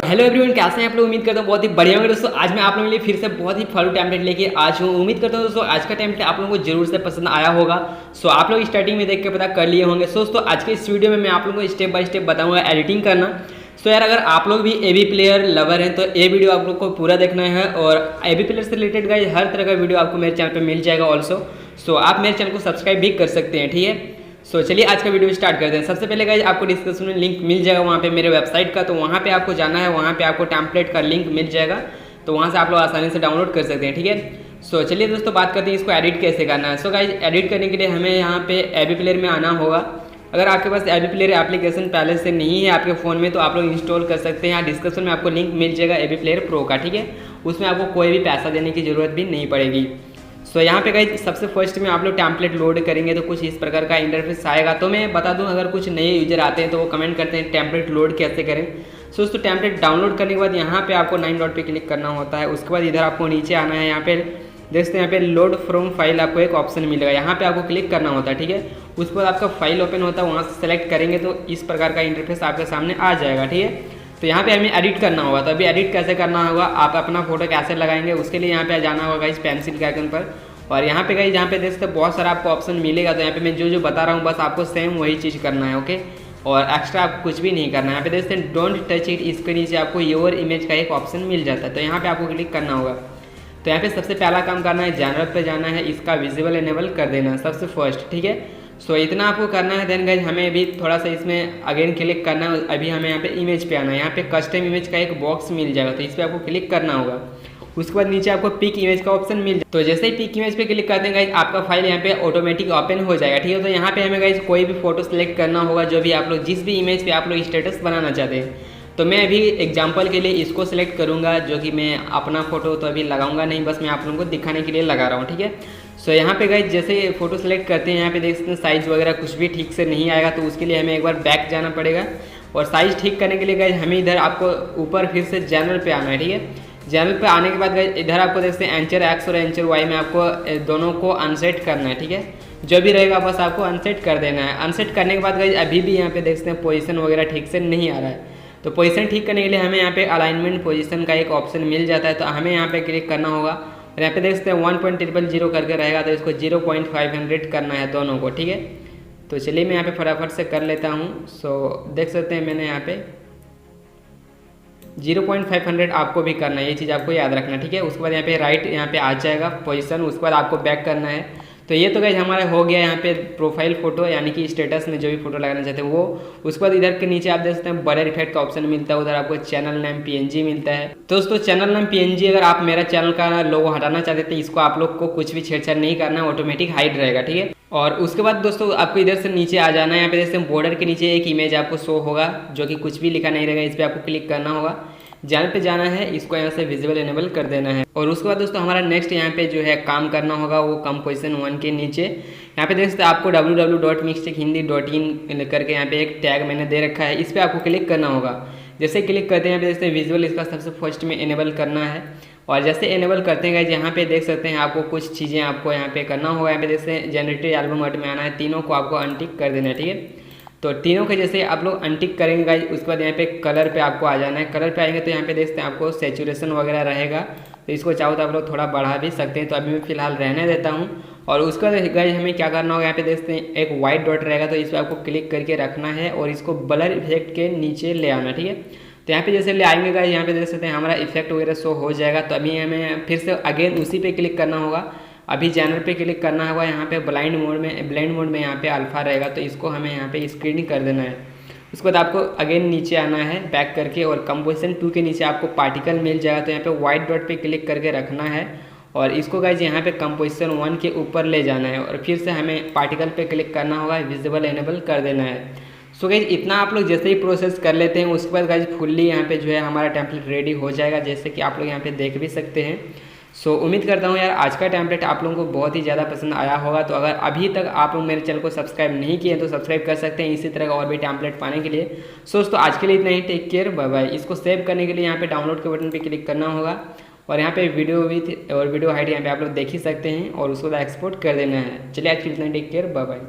Hello everyone, कैसे हैं आप लोग। उम्मीद करता हूँ बहुत ही बढ़िया होंगे दोस्तों। आज मैं आप लोगों के लिए फिर से बहुत ही फालतू टेम्पलेट लेके आज हूँ। उम्मीद करता हूँ दोस्तों आज का टेम्पलेट आप लोगों को जरूर से पसंद आया होगा। सो आप लोग स्टार्टिंग में देख के पता कर लिए होंगे। दोस्तों आज के इस वीडियो में मैं आप लोगों को स्टेप बाय स्टेप बताऊँगा एडिटिंग करना। सो यार अगर आप लोग भी एवी प्लेयर लवर हैं तो ये वीडियो आप लोग को पूरा देखना है और एवी प्लेयर से रिलेटेड गाइस हर तरह का वीडियो आपको मेरे चैनल पर मिल जाएगा ऑल्सो। सो आप मेरे चैनल को सब्सक्राइब भी कर सकते हैं, ठीक है। सो चलिए आज का वीडियो स्टार्ट करते हैं। सबसे पहले गाइस आपको डिस्क्रिप्शन में लिंक मिल जाएगा वहाँ पे मेरे वेबसाइट का, तो वहाँ पे आपको जाना है, वहाँ पे आपको टेम्पलेट का लिंक मिल जाएगा, तो वहाँ से आप लोग आसानी से डाउनलोड कर सकते हैं, ठीक है। सो चलिए दोस्तों बात करते हैं इसको एडिट कैसे करना है। सो गाइस एडिट करने के लिए हमें यहाँ पे एवी प्लेयर में आना होगा। अगर आपके पास एवी प्लेयर एप्लीकेशन पहले से नहीं है आपके फ़ोन में तो आप लोग इंस्टॉल कर सकते हैं। यहाँ डिस्क्रिप्शन में आपको लिंक मिल जाएगा एवी प्लेयर प्रो का, ठीक है। उसमें आपको कोई भी पैसा देने की ज़रूरत भी नहीं पड़ेगी। सो यहाँ पे गाइस सबसे फर्स्ट में आप लोग टेम्पलेट लोड करेंगे तो कुछ इस प्रकार का इंटरफेस आएगा। तो मैं बता दूं अगर कुछ नए यूजर आते हैं तो वो कमेंट करते हैं टेम्पलेट लोड कैसे करें। सो दोस्तों टेम्पलेट डाउनलोड करने के बाद यहाँ पे आपको 9 डॉट पे क्लिक करना होता है। उसके बाद इधर आपको नीचे आना है, यहाँ पे देखते हैं यहाँ पे लोड फ्रॉम फाइल आपको एक ऑप्शन मिलेगा, यहाँ पे आपको क्लिक करना होता है, ठीक है। उसके बाद आपका फाइल ओपन होता है, वहाँ से सेलेक्ट करेंगे तो इस प्रकार का इंटरफेस आपके सामने आ जाएगा, ठीक है। तो यहाँ पे हमें एडिट करना होगा। तो अभी एडिट कैसे करना होगा, आप अपना फोटो कैसे लगाएंगे उसके लिए यहाँ पे जाना होगा इस पेंसिल के आइकन पर। और यहाँ पे गाइस यहाँ पे देख सकते हैं बहुत सारा आपको ऑप्शन मिलेगा। तो यहाँ पे मैं जो जो बता रहा हूँ बस आपको सेम वही चीज़ करना है, ओके। और एक्स्ट्रा आपको कुछ भी नहीं करना है। यहाँ पे देख सकते हैं डोंट टच इट, इसके नीचे आपको योर इमेज का एक ऑप्शन मिल जाता है, तो यहाँ पे आपको क्लिक करना होगा। तो यहाँ पे सबसे पहला काम करना है, जनरल पे जाना है, इसका विजिबल इनेबल कर देना है सबसे फर्स्ट, ठीक है। सो इतना आपको करना है। देन गाइस हमें अभी थोड़ा सा इसमें अगेन क्लिक करना है। अभी हमें यहाँ पे इमेज पे आना है, यहाँ पे कस्टम इमेज का एक बॉक्स मिल जाएगा, तो इस पर आपको क्लिक करना होगा। उसके बाद नीचे आपको पिक इमेज का ऑप्शन मिल जाए, तो जैसे ही पिक इमेज पे क्लिक करते हैं गाइस आपका फाइल यहाँ पे ऑटोमेटिक ओपन हो जाएगा, ठीक है। तो यहाँ पे हमें गाइस कोई भी फोटो सेलेक्ट करना होगा, जो भी आप लोग जिस भी इमेज पे आप लोग स्टेटस बनाना चाहते हैं। तो मैं अभी एग्जांपल के लिए इसको सिलेक्ट करूँगा, जो कि मैं अपना फोटो तो अभी लगाऊंगा नहीं, बस मैं आप लोगों को दिखाने के लिए लगा रहा हूँ, ठीक है। सो यहाँ पे गाइस जैसे फोटो सेलेक्ट करते हैं यहाँ पे देख सकते हैं साइज़ वगैरह कुछ भी ठीक से नहीं आएगा, तो उसके लिए हमें एक बार बैक जाना पड़ेगा। और साइज़ ठीक करने के लिए गाइस हमें इधर आपको ऊपर फिर से जनरल पे आना है, ठीक है। जनरल पे आने के बाद गाइस इधर आपको देखते हैं एंचर एक्स और एंचर वाई में आपको दोनों को अनसेट करना है, ठीक है। जो भी रहेगा बस आपको अनसेट कर देना है। अनसेट करने के बाद गाइस अभी भी यहाँ पे देखते हैं पोजीशन वगैरह ठीक से नहीं आ रहा है, तो पोजीशन ठीक करने के लिए हमें यहाँ पे अलाइनमेंट पोजीशन का एक ऑप्शन मिल जाता है, तो हमें यहाँ पे क्लिक करना होगा। और यहाँ पे देखते हैं 1.000 करके रहेगा, तो इसको 0.500 करना है दोनों को, ठीक है। तो चलिए मैं यहाँ पे फटाफट से कर लेता हूँ। सो देख सकते हैं मैंने यहाँ पे 0.500 आपको भी करना है, ये चीज़ आपको याद रखना, ठीक है। उसके बाद यहाँ पे राइट यहाँ पे आ जाएगा पोजीशन, उसके बाद आपको बैक करना है। तो ये तो गाइस हमारा हो गया यहाँ पे प्रोफाइल फोटो, यानी कि स्टेटस में जो भी फोटो लगाना चाहते हैं वो। उसके बाद इधर के नीचे आप देख सकते हैं ब्लर इफेक्ट का ऑप्शन मिलता है, उधर आपको चैनल नेम PNG मिलता है। तो दोस्तों चैनल नेम PNG अगर आप मेरा चैनल का लोगो हटाना चाहते थे, इसको आप लोग को कुछ भी छेड़छाड़ नहीं करना है, ऑटोमेटिक हाइड रहेगा, ठीक है। और उसके बाद दोस्तों आपको इधर से नीचे आ जाना है। यहाँ पे देखते हैं बॉर्डर के नीचे एक इमेज आपको शो होगा, जो कि कुछ भी लिखा नहीं रहेगा, इस पर आपको क्लिक करना होगा। जनरल पे जाना है, इसको यहाँ से विजिबल इनेबल कर देना है। और उसके बाद दोस्तों हमारा नेक्स्ट यहाँ पे जो है काम करना होगा वो कंपोजिशन 1 के नीचे यहाँ पे देख सकते हैं आपको www.mixtechhindi.in करके यहाँ पे एक टैग मैंने दे रखा है, इस पर आपको क्लिक करना होगा। जैसे क्लिक करते हैं यहाँ पे देखते हैं विजुअल इसका सबसे फर्स्ट में इनेबल करना है। और जैसे इनेबल करते हैं गाइस यहाँ पे देख सकते हैं आपको कुछ चीज़ें आपको यहाँ पे करना होगा। यहाँ पे देखते हैं जनरेटेड एल्बम आर्ट में आना है, तीनों को आपको अनटिक कर देना है, ठीक है। तो तीनों के जैसे आप लोग अनटिक करेंगे गाइस, उसके बाद यहाँ पे कलर पे आपको आ जाना है। कलर पे आएंगे तो यहाँ पे देखते हैं आपको सैचुरेशन वगैरह रहेगा, तो इसको चाहो तो आप लोग थोड़ा बढ़ा भी सकते हैं, तो अभी मैं फिलहाल रहने देता हूँ। और उसके बाद गाइस हमें क्या करना होगा, यहाँ पे देखते हैं एक वाइट डॉट रहेगा, तो इस पर आपको क्लिक करके रखना है और इसको ब्लर इफेक्ट के नीचे ले आना, ठीक है। तो यहाँ पे जैसे ले आएंगे गाइस यहाँ पे देख सकते हैं हमारा इफेक्ट वगैरह शो हो जाएगा। तो अभी हमें फिर से अगेन उसी पे क्लिक करना होगा। अभी चैनल पे क्लिक करना होगा, यहाँ पे ब्लेंड मोड में यहाँ पे अल्फा रहेगा, तो इसको हमें यहाँ पे स्क्रीन कर देना है। उसके बाद आपको अगेन नीचे आना है बैक करके, और कंपोजिशन 2 के नीचे आपको पार्टिकल मिल जाएगा, तो यहाँ पे वाइट डॉट पे क्लिक करके रखना है और इसको गाइस यहाँ पे कंपोजिशन 1 के ऊपर ले जाना है। और फिर से हमें पार्टिकल पे क्लिक करना होगा, विजिबल इनेबल कर देना है। सो गाइस इतना आप लोग जैसे ही प्रोसेस कर लेते हैं उसके बाद गाइस फुल्ली यहाँ पे जो है हमारा टेम्पलेट रेडी हो जाएगा, जैसे कि आप लोग यहाँ पे देख भी सकते हैं। सो उम्मीद करता हूँ यार आज का टेम्पलेट आप लोगों को बहुत ही ज़्यादा पसंद आया होगा। तो अगर अभी तक आप लोग मेरे चैनल को सब्सक्राइब नहीं किए तो सब्सक्राइब कर सकते हैं इसी तरह का और भी टेम्पलेट पाने के लिए। सो दोस्तों आज के लिए इतना ही, टेक केयर, बाय बाय। इसको सेव करने के लिए यहाँ पे डाउनलोड के बटन पे क्लिक करना होगा और यहाँ पे वीडियो विथ और वीडियो हाइट यहाँ पे आप लोग देख ही सकते हैं और उसको एक्सपोर्ट कर देना है। चलिए आज के लिए इतना ही, टेक केयर, बाय बाय।